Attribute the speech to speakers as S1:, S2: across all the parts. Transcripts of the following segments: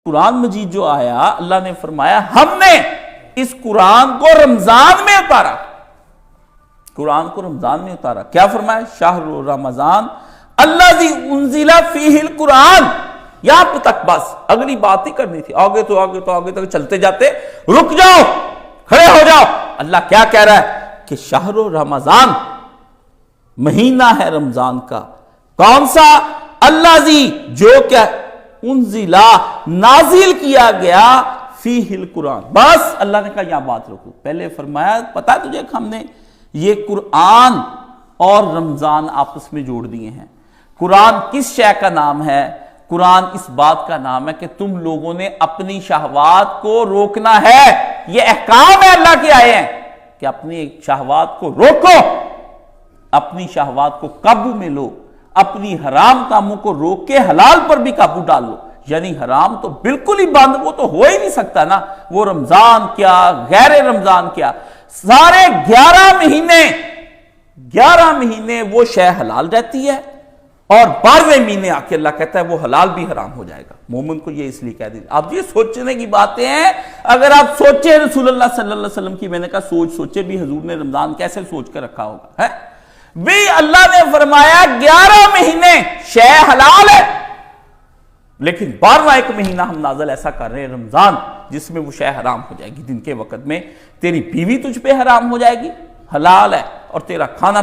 S1: قرآن مجید جو آیا اللہ نے فرمایا ہم نے اس قرآن کو رمضان میں اتارا. قرآن کو رمضان میں اتارا. کیا فرمایا؟ شہر رمضان الذی انزل فیہ القرآن. یہاں پہ تک بس، اگلی بات ہی کرنی تھی. آگے تک چلتے جاتے رک جاؤ، کھڑے ہو جاؤ. اللہ کیا کہہ رہا ہے کہ شہر رمضان، مہینہ ہے رمضان کا. کون سا؟ الذی، جو کیا انزلہ، نازل کیا گیا، فیہ القرآن. بس اللہ نے کہا یہاں بات رکھو. پہلے فرمایا پتا تجھے کہ ہم نے یہ قرآن اور رمضان آپس میں جوڑ دیے ہیں. قرآن کس شے کا نام ہے؟ قرآن اس بات کا نام ہے کہ تم لوگوں نے اپنی شہوات کو روکنا ہے. یہ احکام ہے اللہ کے آئے ہیں کہ اپنی شہوات کو روکو، اپنی شہوات کو قابو میں لو، اپنی حرام کاموں کو روک کے حلال پر بھی قابو ڈال لو. یعنی حرام تو بالکل ہی بند، وہ تو ہو ہی نہیں سکتا نا. وہ رمضان کیا، غیر رمضان کیا، سارے 11 مہینے وہ شے حلال رہتی ہے، اور 12ویں مہینے آ کے اللہ کہتا ہے وہ حلال بھی حرام ہو جائے گا. مومن کو یہ اس لیے کہہ دیتے. اب یہ سوچنے کی باتیں ہیں. اگر آپ سوچیں رسول اللہ صلی اللہ علیہ وسلم کی، میں نے کہا سوچے بھی حضور نے رمضان کیسے سوچ کر رکھا ہوگا ہے بھی. اللہ نے فرمایا 11 مہینے شے حلال ہے، لیکن 12واں ایک مہینہ ہم نازل ایسا کر رہے ہیں رمضان، جس میں وہ شے حرام ہو جائے گی. دن کے وقت میں تیری بیوی تجھ پہ حرام ہو جائے گی، حلال ہے، اور تیرا کھانا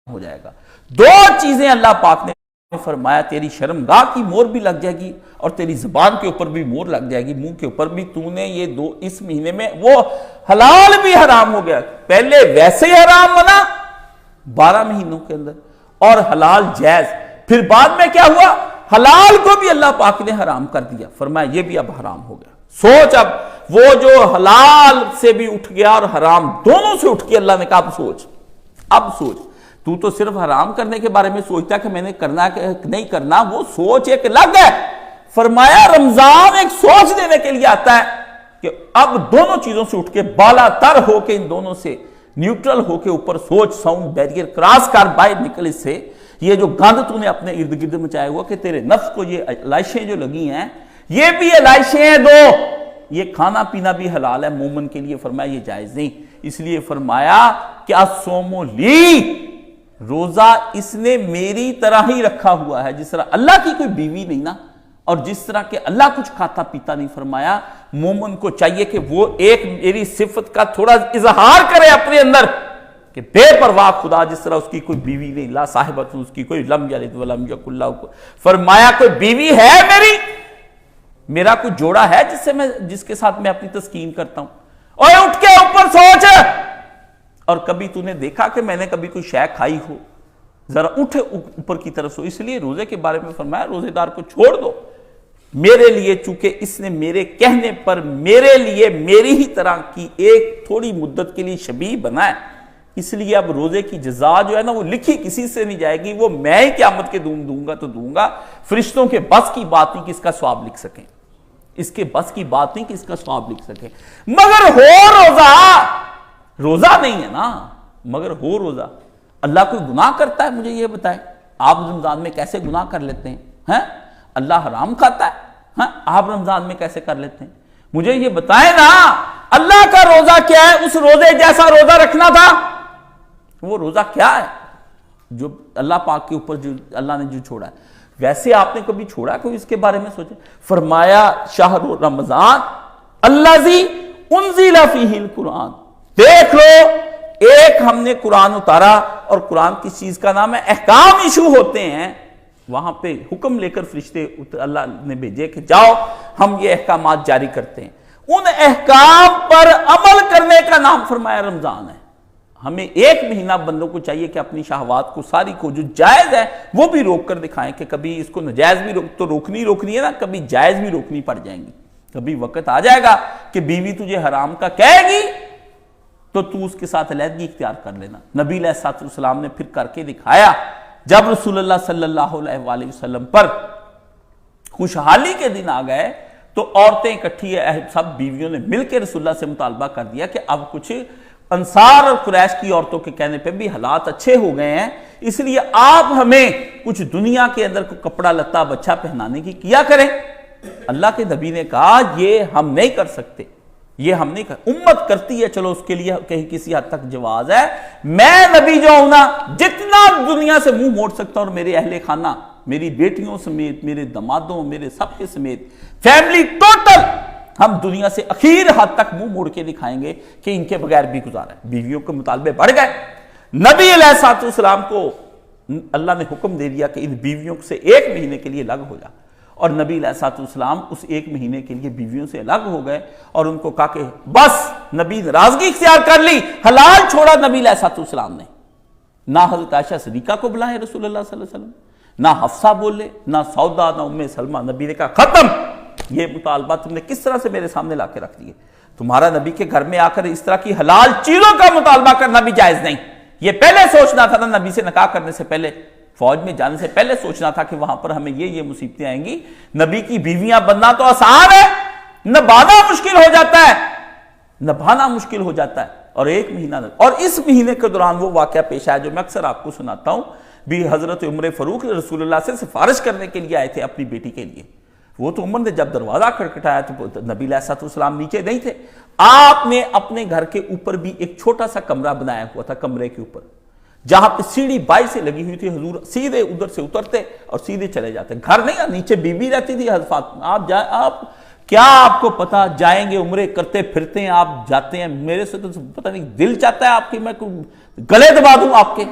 S1: ہو جائے گا. 2 چیزیں اللہ پاک نے فرمایا. تیری شرمگاہ کی مور بھی لگ جائے گی، اور تیری زبان کے اوپر بھی مور لگ جائے گی، منہ کے اوپر بھی. تو نے یہ 2 اس مہینے میں، وہ حلال بھی حرام ہو گیا. پہلے ویسے ہی حرام بنا 12 مہینوں کے اندر، اور حلال جائز. پھر بعد میں کیا ہوا؟ حلال کو بھی اللہ پاک نے حرام کر دیا. فرمایا یہ بھی اب حرام ہو گیا. سوچ، اب وہ جو حلال سے بھی اٹھ گیا اور حرام دونوں سے اٹھ کے اللہ نے کہا اب سوچ. تو تو صرف حرام کرنے کے بارے میں سوچتا کہ میں نے کرنا کہ نہیں کرنا، وہ سوچ ایک الگ ہے. فرمایا رمضان ایک سوچ دینے کے لیے آتا ہے کہ اب دونوں چیزوں سے اٹھ کے، بالا تر ہو کے، ان دونوں سے نیوٹرل ہو کے اوپر سوچ، ساؤنڈ بیریئر کراس کر باہر نکل. اس سے یہ جو گند تو نے اپنے ارد گرد مچایا ہوا کہ تیرے نفس کو یہ علائشیں جو لگی ہیں، یہ بھی علائشیں ہیں 2. یہ کھانا پینا بھی حلال ہے مومن کے لیے. فرمایا یہ جائز نہیں. اس لیے فرمایا کہ الصوم لی، روزہ اس نے میری طرح ہی رکھا ہوا ہے. جس طرح اللہ کی کوئی بیوی نہیں نا، اور جس طرح کہ اللہ کچھ کھاتا پیتا نہیں. فرمایا مومن کو چاہیے کہ وہ ایک میری صفت کا تھوڑا اظہار کرے اپنے اندر کہ بے پرواہ خدا، جس طرح اس کی کوئی بیوی نہیں، لا صاحبۃ، اس کی کوئی لم یلد ولم یکن لہ. فرمایا کوئی بیوی ہے میری، میرا کوئی جوڑا ہے جس کے ساتھ میں اپنی تسکین کرتا ہوں. اور اٹھ کے اوپر سوچ. اور کبھی تو نے دیکھا کہ میں نے کبھی کوئی شے کھائی ہو؟ ذرا اٹھ اوپر کی طرف سو. اس لیے روزے کے بارے میں فرمایا روزے دار کو چھوڑ دو میرے لیے، چونکہ اس نے میرے کہنے پر میرے لیے میری ہی طرح کی ایک تھوڑی مدت کے لیے شبیہ بنا ہے. اس لیے اب روزے کی جزا جو ہے نا، وہ لکھی کسی سے نہیں جائے گی، وہ میں ہی قیامت کے دوں گا تو دوں گا. فرشتوں کے بس کی بات نہیں کہ اس کا ثواب لکھ سکیں، اس کے بس کی بات نہیں کہ اس کا ثواب لکھ سکیں. مگر ہو روزہ نہیں ہے نا، مگر ہو روزہ. اللہ کوئی گناہ کرتا ہے؟ مجھے یہ بتائیں. آپ رمضان میں کیسے گناہ کر لیتے ہیں؟ اللہ حرام کھاتا ہے، آپ رمضان میں کیسے کر لیتے ہیں؟ مجھے یہ بتائیں نا. اللہ کا روزہ کیا ہے؟ اس روزے جیسا روزہ رکھنا تھا. وہ روزہ کیا ہے جو اللہ پاک کے اوپر جو اللہ نے جو چھوڑا ہے، ویسے آپ نے کبھی چھوڑا؟ کوئی اس کے بارے میں سوچے. فرمایا شہر رمضان الذی انزل فیہ القرآن. دیکھ لو، ایک ہم نے قرآن اتارا، اور قرآن کس چیز کا نام ہے؟ احکام ایشو ہوتے ہیں. وہاں پہ حکم لے کر فرشتے اللہ نے بھیجے کہ جاؤ ہم یہ احکامات جاری کرتے ہیں. ان احکام پر عمل کرنے کا نام فرمایا رمضان ہے. ہمیں ایک مہینہ بندوں کو چاہیے کہ اپنی شہوات کو ساری کو جو جائز ہے وہ بھی روک کر دکھائیں کہ کبھی اس کو ناجائز بھی تو روکنی ہے نا، کبھی جائز بھی روکنی پڑ جائیں گی. کبھی وقت آ جائے گا کہ بیوی تجھے حرام کا کہے گی تو تو اس کے ساتھ علیحدگی اختیار کر لینا. نبی علیہ السلام نے پھر کر کے دکھایا. جب رسول اللہ صلی اللہ علیہ وآلہ وسلم پر خوشحالی کے دن آ گئے تو عورتیں اکٹھی سب بیویوں نے مل کے رسول اللہ سے مطالبہ کر دیا کہ اب کچھ انصار اور قریش کی عورتوں کے کہنے پہ بھی حالات اچھے ہو گئے ہیں، اس لیے آپ ہمیں کچھ دنیا کے اندر کو کپڑا لتا بچہ پہنانے کی کیا کریں. اللہ کے نبی نے کہا یہ ہم نہیں کر سکتے، یہ ہم نہیں کر، امت کرتی ہے، چلو اس کے لیے کہیں کسی حد تک جواز ہے، میں نبی جو ہوں نا جتنا دنیا سے منہ موڑ سکتا ہوں، اور میرے اہل خانہ، میری بیٹیوں سمیت، میرے دمادوں، میرے سب کے سمیت، فیملی ٹوٹل، ہم دنیا سے اخیر حد تک منہ موڑ کے دکھائیں گے کہ ان کے بغیر بھی گزارا ہے۔ بیویوں کے مطالبے بڑھ گئے، نبی علیہ السلام کو اللہ نے حکم دے دیا کہ ان بیویوں سے 1 مہینے کے لیے الگ ہو جا، اور نبی علیہ السلام اس 1 مہینے کے لیے بیویوں سے الگ ہو گئے، اور ان کو کہا کہ بس، نبی ناراضگی اختیار کر لی، حلال چھوڑا نبی علیہ السلام نے۔ نہ حضرت عائشہ صدیقہ کو بلائے رسول اللہ صلی اللہ علیہ وسلم، نہ حفصہ بولے، نہ سودا، نہ ام سلمہ، نبی نے کہا ختم، یہ مطالبہ تم نے کس طرح سے میرے سامنے لا کے رکھ دیے؟ تمہارا نبی کے گھر میں آ کر اس طرح کی حلال چیزوں کا مطالبہ کرنا بھی جائز نہیں، یہ پہلے سوچنا تھا نا، نبی سے نکاح کرنے سے پہلے، فوج میں جانے سے پہلے سوچنا تھا کہ وہاں پر ہمیں یہ مصیبتیں آئیں گی۔ نبی کی بیویاں بننا تو آسان ہے، نبھانا مشکل ہو جاتا ہے، نبھانا مشکل ہو جاتا ہے، اور 1 مہینہ، اور اس مہینے کے دوران وہ واقعہ پیش آیا جو میں اکثر آپ کو سناتا ہوں، بھی حضرت عمر فاروق رسول اللہ سے سفارش کرنے کے لیے آئے تھے اپنی بیٹی کے لیے۔ وہ تو عمر نے جب دروازہ کھٹکھٹایا تو نبی علیہ السلام نیچے نہیں تھے، آپ نے اپنے گھر کے اوپر بھی ایک چھوٹا سا کمرہ بنایا ہوا تھا، کمرے کے اوپر جہاں پہ سیڑھی بائی سے لگی ہوئی تھی، حضور سیدھے ادھر سے اترتے اور سیدھے چلے جاتے، گھر نہیں، نیچے بی بی رہتی تھی حضرت، آپ کیا آپ کو پتا، جائیں گے عمرے کرتے پھرتے ہیں، آپ جاتے ہیں، میرے سے تو پتہ نہیں دل چاہتا ہے آپ کی میں گلے دبا دوں آپ کے،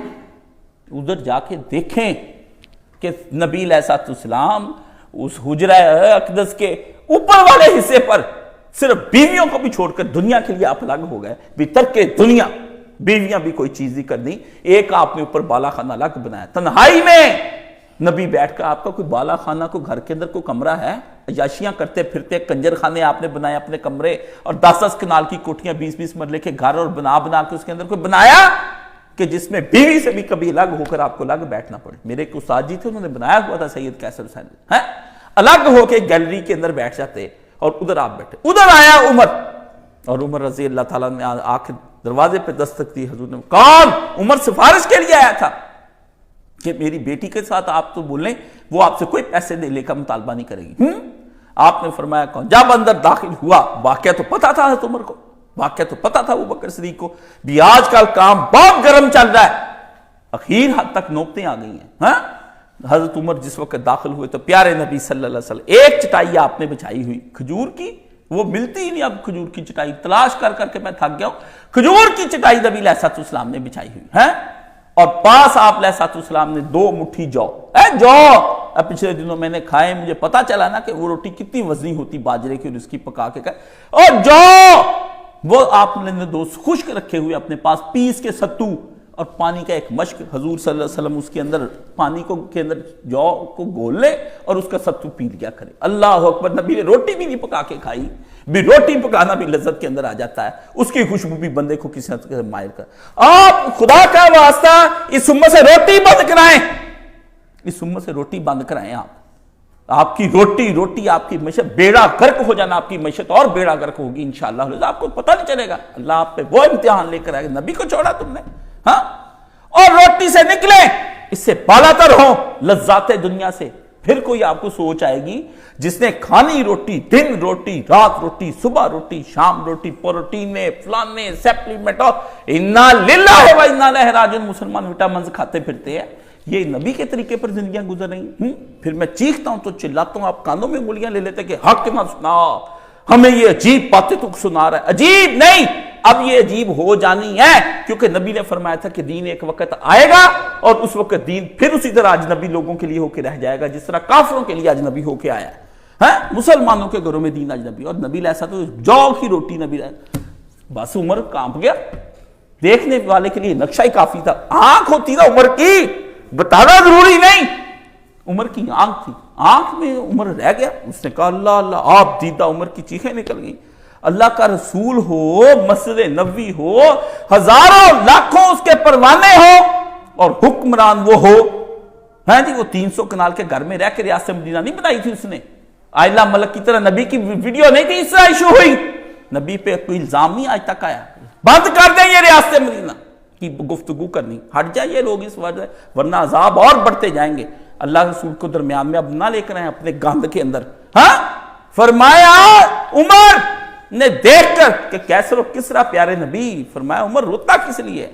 S1: ادھر جا کے دیکھیں کہ نبی علیہ السلام اس حجرہ اقدس کے اوپر والے حصے پر صرف بیویوں کو بھی چھوڑ کر دنیا کے لیے آپ الگ ہو گئے، بھی ترک دنیا، بیویاں بھی کوئی چیز نہیں کرنی، ایک آپ نے اوپر بالا خانہ الگ بنایا، تنہائی میں نبی بیٹھ کر، آپ کا کوئی بالا خانہ، کوئی گھر کے اندر کوئی کمرہ ہے؟ عیاشیاں کرتے پھرتے کنجر خانے آپ نے بنائے اپنے کمرے، اور 10-10 کنال کی کوٹھیاں، 20-20 مرلے کے گھر، اور بنا کے اس کے اندر کوئی بنایا کہ جس میں بیوی سے بھی کبھی الگ ہو کر آپ کو الگ بیٹھنا پڑے؟ میرے ایک استاد جی تھے، انہوں نے بنایا ہوا تھا، سید کیسر حسین، الگ ہو کے گیلری کے اندر بیٹھ جاتے، اور ادھر آپ بیٹھے، ادھر آیا عمر، اور عمر رضی اللہ تعالیٰ نے آ کے دروازے پہ دستک دی، حضور نے، کون؟ عمر سفارش کے لیے آیا تھا کہ میری بیٹی کے ساتھ آپ تو بولیں، وہ آپ سے کوئی پیسے لے کا مطالبہ نہیں کرے گی۔ آپ نے فرمایا کون؟ جب اندر داخل ہوا، واقعہ تو پتا تھا حضرت عمر کو، واقعہ تو پتا تھا ابو بکر صدیق کو، بھی آج کل کام بہت گرم چل رہا ہے، اخیر حد تک نوبتیں آ گئی ہیں۔ حضرت عمر جس وقت داخل ہوئے تو پیارے نبی صلی اللہ علیہ وسلم، ایک چٹائی آپ نے بچھائی ہوئی کھجور کی، وہ ملتی ہی نہیں اب کھجور کی چٹائی، تلاش کر کر کے میں تھک گیا ہوں، کھجور کی چٹائی نبی علیہ السلام نے بچھائی ہوئی ہے، اور پاس آپ علیہ السلام نے 2 مٹھی جو، پچھلے دنوں میں نے کھائے، مجھے پتا چلا نا کہ وہ روٹی کتنی وزنی ہوتی باجرے کی، اور اس کی پکا کے کھائے، اور جو وہ آپ نے 2 خشک رکھے ہوئے اپنے پاس، پیس کے ستو، اور پانی کا ایک مشک، حضور صلی اللہ علیہ وسلم اس کے اندر پانی کے اندر جو کو گول لے اور اس کا ستو پی لیا کرے۔ اللہ اکبر، نبی نے روٹی بھی نہیں پکا کے کھائی، بھی روٹی پکانا بھی لذت کے اندر آ جاتا ہے، اس کی خوشبو بھی بندے کو کسی حد سے مائل کر۔ آپ خدا کا واسطہ اس امت سے روٹی بند کرائیں، اس امت سے روٹی بند کرائیں، آپ کی روٹی آپ کی معیشت بیڑا غرق ہو جانا، آپ کی معیشت اور بیڑا غرق ہوگی انشاءاللہ، آپ کو پتہ نہیں چلے گا، اللہ آپ پہ وہ امتحان لے کر آئے گا، نبی کو چھوڑا تم نے، اور روٹی سے نکلیں، اس سے بالا تر ہو لذات دنیا سے، پھر کوئی آپ کو سوچ آئے گی، جس نے کھانی روٹی، دن روٹی، رات روٹی، صبح روٹی، شام روٹی، پروٹینے، فلانے، سیپلیمنٹ، اور انا للہ و انا الیہ راجعون، مسلمان وٹامنز کھاتے پھرتے ہیں، یہ نبی کے طریقے پر زندگیاں گزر رہی ہیں۔ پھر میں چیختا ہوں تو چلاتا ہوں، آپ کانوں میں انگلیاں لے لیتے کہ حق نہ سنا، ہمیں یہ عجیب باتیں تو سنا رہا ہے، عجیب نہیں، اب یہ عجیب ہو جانی ہے، کیونکہ نبی نے فرمایا تھا کہ دین ایک وقت آئے گا، اور اس وقت دین پھر اسی طرح اجنبی لوگوں کے لیے ہو کے رہ جائے گا جس طرح کافروں کے لیے اجنبی ہو کے آیا ہے، مسلمانوں کے گھروں میں دین اجنبی، اور نبی ایسا تو جو کی روٹی نبی، بس عمر کانپ گیا، دیکھنے والے کے لیے نقشہ ہی کافی تھا، آنکھ ہوتی نا عمر کی، بتانا ضروری نہیں، عمر کی آنکھ تھی، آنکھ میں عمر رہ گیا، اس نے کہا اللہ اللہ، آپ دیدہ، عمر کی چیخیں نکل گئی، اللہ کا رسول ہو، مسجد نبوی ہو، ہزاروں لاکھوں اس کے پروانے ہو، اور حکمران وہ ہو، جی وہ 300 کنال کے گھر میں رہ کے ریاست مدینہ نہیں بنائی تھی اس نے، آئلہ ملک کی طرح نبی کی ویڈیو نہیں تھی، اس طرح ایشو ہوئی، نبی پہ کوئی الزام نہیں آج تک آیا، بند کر دیں یہ ریاست مدینہ کی گفتگو کرنی، ہٹ جائیے لوگ اس وجہ، ورنہ عذاب اور بڑھتے جائیں گے، اللہ رسول کو درمیان میں اب نہ لے کر آئیں اپنے گند کے اندر، فرمایا عمر نے دیکھ کر کہ کیسر و کسرا پیارے نبی، فرمایا عمر روتا کس لیے؟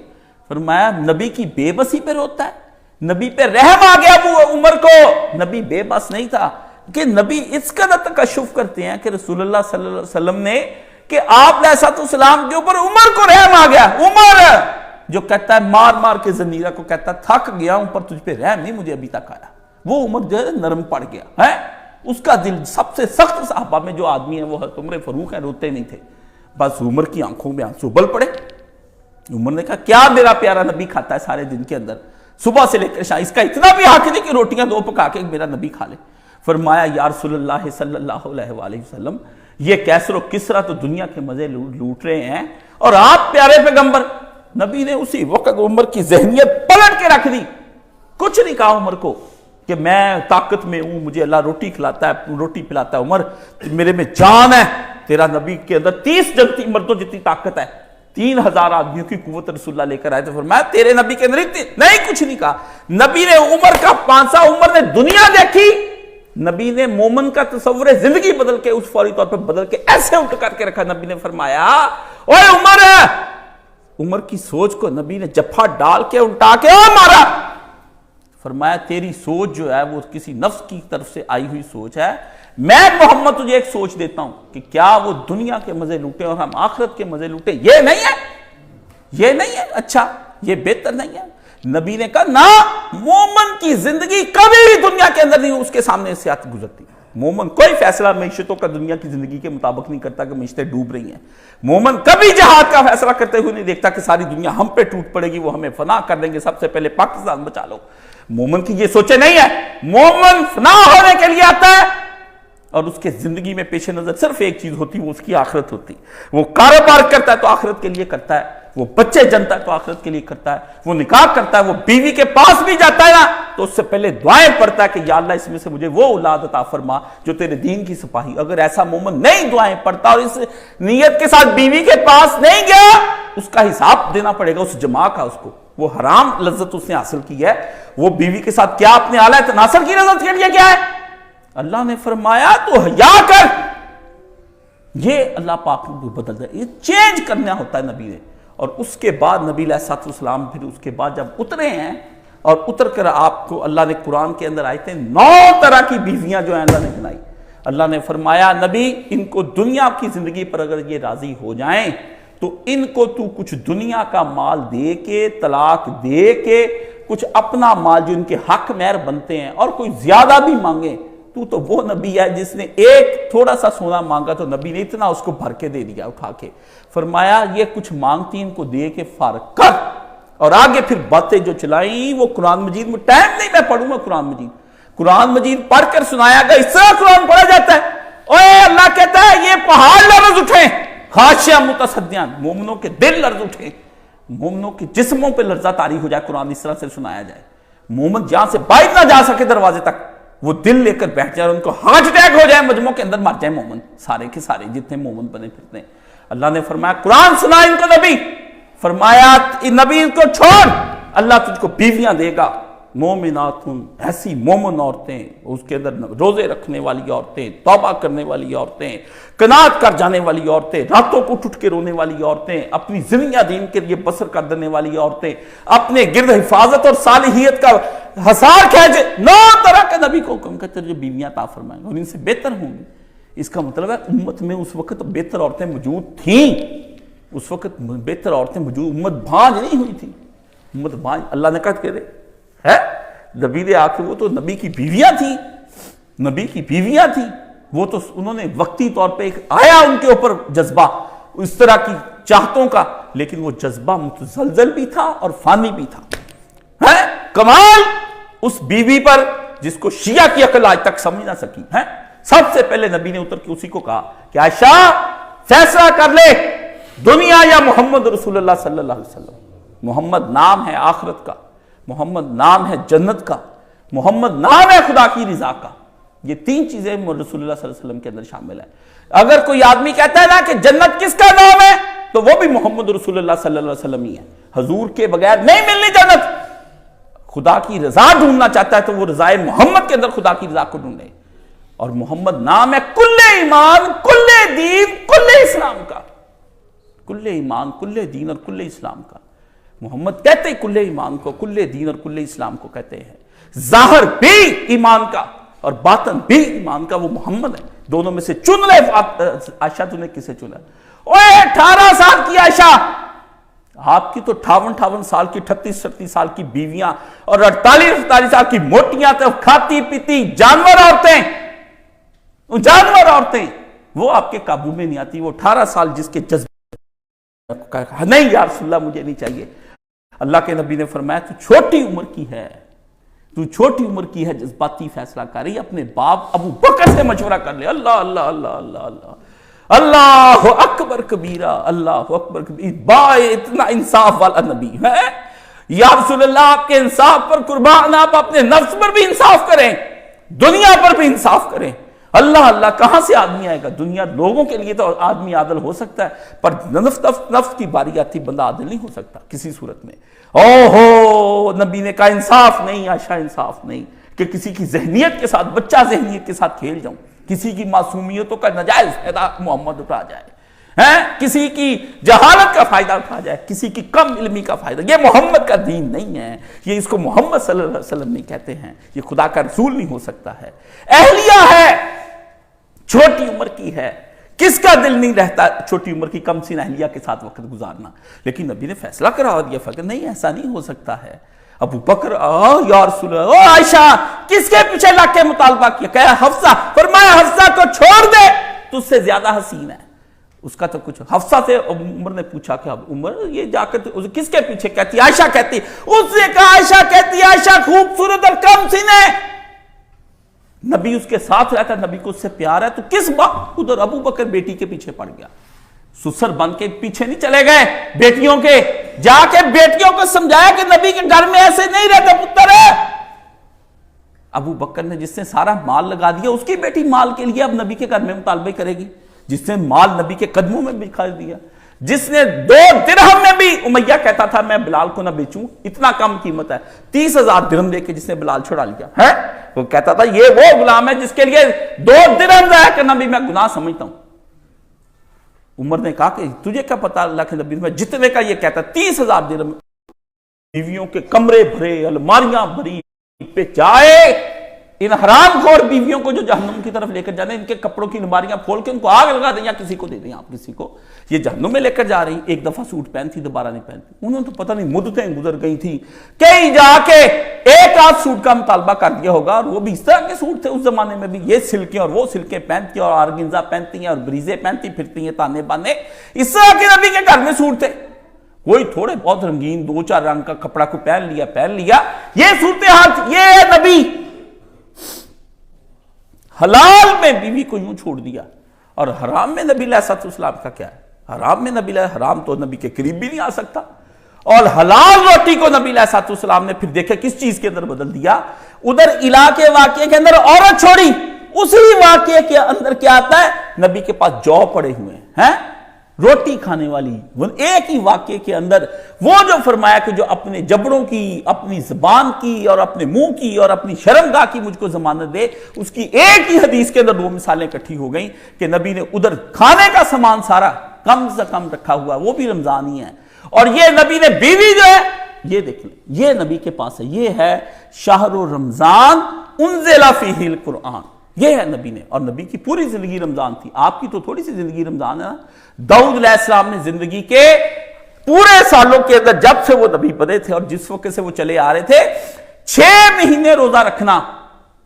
S1: فرمایا نبی کی بے بسی پہ روتا ہے، نبی پہ رحم آ گیا وہ عمر کو۔ نبی بے بس نہیں تھا کہ نبی اس قدر تکشف کرتے ہیں کہ رسول اللہ صلی اللہ علیہ وسلم نے کہ آپ علیہ السلام کے اوپر عمر کو رحم آ گیا۔ عمر جو کہتا ہے مار مار کے زنیرہ کو کہتا ہے تھک گیا ہوں پر تجھ پہ رحم نہیں مجھے ابھی تک آیا، وہ عمر جو ہے نرم پڑ گیا ہے۔ اس کا دل سب سے سخت صحابہ میں جو آدمی ہے وہ حضرت عمر فاروق ہیں، روتے نہیں تھے، بس عمر کی آنکھوں میں آنسو ابل پڑے۔ عمر نے کہا کیا میرا پیارا نبی کھاتا ہے سارے دن کے اندر، صبح سے لے کر شام، اس کا اتنا بھی حق نہیں کہ روٹیاں دو پکا کے میرا نبی کھا لے۔ فرمایا یا رسول اللہ صلی اللہ علیہ وآلہ وسلم، یہ کیسر و کسرا تو دنیا کے مزے لوٹ رہے ہیں اور آپ پیارے پیغمبر۔ نبی نے اسی وقت عمر کی ذہنیت پلٹ کے رکھ دی، کچھ نہیں کہا عمر کو کہ میں طاقت میں ہوں، مجھے اللہ روٹی کھلاتا ہے، روٹی پلاتا ہے، عمر میرے میں جان ہے، تیرا نبی کے اندر 30 جنگی مردوں جتنی طاقت ہے، 3000 آدمیوں کی قوت رسول اللہ لے کر آئے تھے۔ فرمایا تیرے نبی کے اندر نہیں، کچھ نہیں کہا۔ نبی نے عمر کا پانسا، عمر نے دنیا دیکھی، نبی نے مومن کا تصور زندگی بدل کے اس فوری طور پر بدل کے ایسے اٹھ کر کے رکھا۔ نبی نے فرمایا اوے عمر، عمر کی سوچ کو نبی نے جفا ڈال کے الٹا کے مارا۔ فرمایا تیری سوچ جو ہے وہ کسی نفس کی طرف سے آئی ہوئی سوچ ہے، میں محمد تجھے ایک سوچ دیتا ہوں کہ کیا وہ دنیا کے مزے لوٹے اور ہم آخرت کے مزے لوٹے، یہ نہیں ہے، یہ نہیں ہے، اچھا یہ بہتر نہیں ہے۔ نبی نے کہا نہ، مومن کی زندگی کبھی بھی دنیا کے اندر نہیں اس کے سامنے سے آتی گزرتی۔ مومن کوئی فیصلہ معیشتوں کا دنیا کی زندگی کے مطابق نہیں کرتا کہ معیشتیں ڈوب رہی ہیں۔ مومن کبھی جہاد کا فیصلہ کرتے ہوئے نہیں دیکھتا کہ ساری دنیا ہم پہ ٹوٹ پڑے گی، وہ ہمیں فنا کر دیں گے، سب سے پہلے پاکستان بچا لو۔ مومن کی یہ سوچے نہیں ہے، مومن فنا ہونے کے لیے آتا ہے اور اس کے زندگی میں پیش نظر صرف ایک چیز ہوتی ہے، وہ اس کی آخرت ہوتی۔ وہ کاروبار کرتا ہے تو آخرت کے لیے کرتا ہے، وہ بچے جنتا ہے تو آخرت کے لیے کرتا ہے، وہ نکاح کرتا ہے، وہ بیوی کے پاس بھی جاتا ہے نا تو اس سے پہلے دعائیں پڑھتا ہے کہ یا اللہ اس میں سے مجھے وہ اولاد عطا فرما جو تیرے دین کی سپاہی۔ اگر ایسا مومن نہیں دعائیں پڑھتا اور اس نیت کے ساتھ بیوی کے پاس نہیں گیا، اس کا حساب دینا پڑے گا اس جماع کا، اس کو وہ حرام لذت اس نے حاصل کی ہے۔ وہ بیوی کے ساتھ کیا اپنے اعلیٰ تناسل کی لذت کے لیے کیا ہے؟ اللہ نے فرمایا تو حیا کر، یہ اللہ پاک نے بدل دیا، یہ چینج کرنا ہوتا ہے نبی نے۔ اور اس کے بعد نبی علیہ السلام پھر اس کے بعد جب اترے ہیں اور اتر کر آپ کو اللہ نے قرآن کے اندر آئے تھے 9 طرح کی بیویاں جو ہیں اللہ نے بنائی۔ اللہ نے فرمایا نبی ان کو دنیا کی زندگی پر اگر یہ راضی ہو جائیں تو ان کو تو کچھ دنیا کا مال دے کے، طلاق دے کے، کچھ اپنا مال جو ان کے حق مہر بنتے ہیں اور کوئی زیادہ بھی مانگے، تو وہ نبی ہے جس نے ایک تھوڑا سا سونا مانگا تو نبی نے اتنا اس کو بھر کے دے دیا اٹھا کے۔ فرمایا یہ کچھ مانگتی ان کو دے کے فارغ کر، اور آگے پھر باتیں جو چلائیں وہ قرآن مجید میں ٹائم نہیں میں پڑھوں گا قرآن مجید پڑھ کر سنایا گا، اس طرح قرآن پڑھا جاتا ہے۔ اوے اللہ کہتا ہے یہ پہاڑ لرز اٹھیں، خاشعہ متصدیان، مومنوں کے دل لرز اٹھیں، مومنوں کے جسموں پہ لرزہ طاری ہو جائے، قرآن اس طرح سے سنایا جائے، مومن جہاں سے باہر نہ جا سکے دروازے تک، وہ دل لے کر بیٹھ جائے اور ان کو ہارٹ اٹیک ہو جائے، مجموعوں کے اندر مر جائے مومن، سارے کے سارے جتنے مومن بنے پھرتے ہیں۔ اللہ نے فرمایا قرآن سنا ان کو نبی، فرمایا نبی ان کو چھوڑ، اللہ تجھ کو بیویاں دے گا، مومنات، ایسی مومن عورتیں، اس کے اندر روزے رکھنے والی عورتیں، توبہ کرنے والی عورتیں، قناعت کر جانے والی عورتیں، راتوں کو اٹھ کے رونے والی عورتیں، اپنی زندگی دین کے لیے بسر کر دینے والی عورتیں، اپنے گرد حفاظت اور صالحیت کا حصار کھینچے، 9 طرح کے نبی کو حکم کرتے جو بیویاں عطا فرمائیں اور ان سے بہتر ہوں گی۔ اس کا مطلب ہے امت میں اس وقت بہتر عورتیں موجود تھیں، اس وقت بہتر عورتیں موجود، امت بھانج نہیں ہوئی تھی، امت بھانج اللہ نے کہا کہ ہے نبی نے آ کے وہ تو نبی کی بیویاں تھیں، نبی کی بیویاں تھیں، وہ تو انہوں نے وقتی طور پہ ایک آیا ان کے اوپر جذبہ اس طرح کی چاہتوں کا، لیکن وہ جذبہ متزلزل بھی تھا اور فانی بھی تھا۔ ہے کمال اس بیوی پر جس کو شیعہ کی عقل آج تک سمجھ نہ سکی ہے۔ سب سے پہلے نبی نے اتر کے اسی کو کہا کہ عائشہ فیصلہ کر لے، دنیا یا محمد رسول اللہ صلی اللہ علیہ وسلم۔ محمد نام ہے آخرت کا، محمد نام ہے جنت کا، محمد نام ہے خدا کی رضا کا۔ یہ 3 چیزیں رسول اللہ صلی اللہ علیہ وسلم کے اندر شامل ہیں۔ اگر کوئی آدمی کہتا ہے نا کہ جنت کس کا نام ہے تو وہ بھی محمد رسول اللہ صلی اللہ علیہ وسلم ہی ہے۔ حضور کے بغیر نہیں ملنی جنت۔ خدا کی رضا ڈھونڈنا چاہتا ہے تو وہ رضائے محمد کے اندر خدا کی رضا کو ڈھونڈے۔ اور محمد نام ہے کل ایمان کل دین کل اسلام کا، کل ایمان کل دین اور کل اسلام کا۔ محمد کہتے کل ایمان کو، کل دین اور کل اسلام کو کہتے ہیں، ظاہر بھی ایمان کا اور باطن بھی ایمان کا وہ محمد ہے۔ دونوں میں سے چن لے عائشہ، تو نے کسے چنا؟ اوے 18 سال کی عائشہ، آپ کی تو 58 سال کی 38 سال کی بیویاں اور 48 سال کی موٹیاں تو کھاتی پیتی جانور عورتیں وہ آپ کے قابو میں نہیں آتی۔ وہ 18 سال جس کے جذبے نہیں یا رسول اللہ مجھے نہیں چاہیے، اللہ کے نبی نے فرمایا تو چھوٹی عمر کی ہے، جذباتی فیصلہ کر رہی ہے، اپنے باپ ابو بکر سے مشورہ کر لے۔ اللہ اللہ اللہ اللہ اللہ اللہ اکبر کبیرہ، اللہ اکبر کبیرہ، اتنا انصاف والا نبی ہے۔ یا رسول اللہ آپ کے انصاف پر قربان، آپ اپنے نفس پر بھی انصاف کریں، دنیا پر بھی انصاف کریں۔ اللہ اللہ کہاں سے آدمی آئے گا؟ دنیا لوگوں کے لیے تو آدمی عادل ہو سکتا ہے، پر نفس کی باری آتی بندہ عادل نہیں ہو سکتا کسی صورت میں۔ اوہو نبی نے کہا انصاف نہیں عائشہ، انصاف نہیں کہ کسی کی ذہنیت کے ساتھ، بچہ ذہنیت کے ساتھ کھیل جاؤں، کسی کی معصومیتوں کا نجائز فائدہ محمد اٹھا جائے، کسی کی جہالت کا فائدہ اٹھا جائے، کسی کی کم علمی کا فائدہ۔ یہ محمد کا دین نہیں ہے، یہ اس کو محمد صلی اللہ علیہ وسلم نہیں کہتے ہیں، یہ خدا کا رسول نہیں ہو سکتا ہے۔ اہلیہ ہے، چھوٹی عمر کی ہے، کس کا دل نہیں رہتا چھوٹی عمر کی کم سن اہلیہ کے ساتھ وقت گزارنا؟ لیکن نبی نے فیصلہ کرا دیا، فکر نہیں ایسا نہیں ہو سکتا ہے۔ ابو بکر یا رسول اللہ، عائشہ کس کے پیچھے لگ کے مطالبہ کیا؟ کہا حفصہ، فرمایا حفصہ کو چھوڑ دے، تجھ سے زیادہ حسین ہے۔ اس کا تو کچھ حفصہ سے عمر نے پوچھا کہ اب عمر یہ جا کر کس کے پیچھے کہتی؟ عائشہ کہتی، اس نے کہا عائشہ کہتی عائشہ خوبصورت اور کم سن ہے، نبی اس کے ساتھ رہتا ہے، نبی کو اس سے پیار ہے، تو کس بات ادھر ابو بکر بیٹی کے پیچھے پڑ گیا؟ سسر بن کے پیچھے نہیں چلے گئے بیٹیوں کے، جا کے بیٹیوں کو سمجھایا کہ نبی کے گھر میں ایسے نہیں رہتے پتر ہے۔ ابو بکر نے جس نے سارا مال لگا دیا، اس کی بیٹی مال کے لیے اب نبی کے گھر میں مطالبے کرے گی؟ جس نے مال نبی کے قدموں میں بکھا دیا، جس نے 2 درہم میں بھی، امیہ کہتا تھا میں بلال کو نہ بیچوں، اتنا کم قیمت ہے، 30,000 درہم دے کے جس نے بلال چھڑا لیا ہے، وہ کہتا تھا یہ وہ غلام ہے جس کے لیے 2 درہم ضائع کرنا بھی میں گناہ سمجھتا ہوں۔ عمر نے کہا کہ تجھے کیا پتا اللہ کے نبی میں جتنے کا یہ کہتا، 30,000 درہم، بیویوں کے کمرے بھرے، الماریاں بھری، پہ جائے ان حرام خور بیویوں کو جو جہنم کی طرف لے کر جانے، ان کے کپڑوں کی الماریاں کھول کے ان کو آگ لگا دیں یا کسی کو دے دیں، آپ کسی کو، یہ جہنم میں لے کر جا رہی۔ ایک دفعہ سوٹ پہنتی دوبارہ نہیں پہنتی، انہوں نے تو پتہ نہیں مدتیں گزر گئی تھی، کہیں جا کے ایک آدھ سوٹ کا مطالبہ کر دیا ہوگا، اور وہ بھی اس طرح کے سوٹ تھے اس زمانے میں بھی، یہ سلکیں اور وہ سلکیں پہنتی اور آرگنزا پہنتی ہیں اور بریزیں پہنتی پھرتی ہیں، تانے بانے، اس طرح کے نبی کے گھر میں سوٹ تھے۔ کوئی تھوڑے بہت رنگین 2-4 رنگ کا کپڑا کو پہن لیا، یہ صورتحال، یہ ہے نبی۔ حلال میں بیوی کو یوں چھوڑ دیا، اور حرام میں نبی علیہ السلام کا کیا ہے؟ حرام میں حرام تو نبی کے قریب بھی نہیں آ سکتا، اور حلال روٹی کو نبی علیہ السلام نے پھر دیکھے کس چیز کے اندر بدل دیا؟ ادھر علاقے واقعے کے اندر عورت چھوڑی، اسی واقعے کے اندر کیا آتا ہے؟ نبی کے پاس جو پڑے ہوئے ہیں روٹی کھانے والی، ایک ہی واقعے کے اندر وہ جو فرمایا کہ جو اپنے جبڑوں کی، اپنی زبان کی اور اپنے منہ کی اور اپنی شرمگاہ کی مجھ کو ضمانت دے، اس کی ایک ہی حدیث کے اندر 2 مثالیں اکٹھی ہو گئیں کہ نبی نے ادھر کھانے کا سامان سارا کم سے کم رکھا ہوا، وہ بھی رمضان ہی ہے، اور یہ نبی نے بیوی جو ہے یہ دیکھ لیں، یہ نبی کے پاس ہے، یہ ہے شہر رمضان انزل فیہ القرآن، یہ ہے نبی نے، اور نبی کی پوری زندگی رمضان تھی، آپ کی تو تھوڑی سی زندگی رمضان ہے نا۔ داؤد علیہ السلام نے زندگی کے پورے سالوں کے اندر جب سے وہ نبی بنے تھے اور جس وقت سے وہ چلے آ رہے تھے، 6 مہینے روزہ رکھنا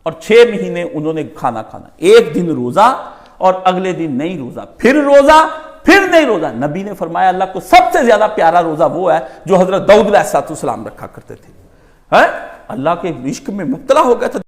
S1: اور 6 مہینے انہوں نے کھانا کھانا، ایک دن روزہ اور اگلے دن نہیں روزہ، پھر روزہ پھر نہیں روزہ۔ نبی نے فرمایا اللہ کو سب سے زیادہ پیارا روزہ وہ ہے جو حضرت داؤد علیہ السلام رکھا کرتے تھے، اللہ کے عشق میں مبتلا ہو گیا تھا۔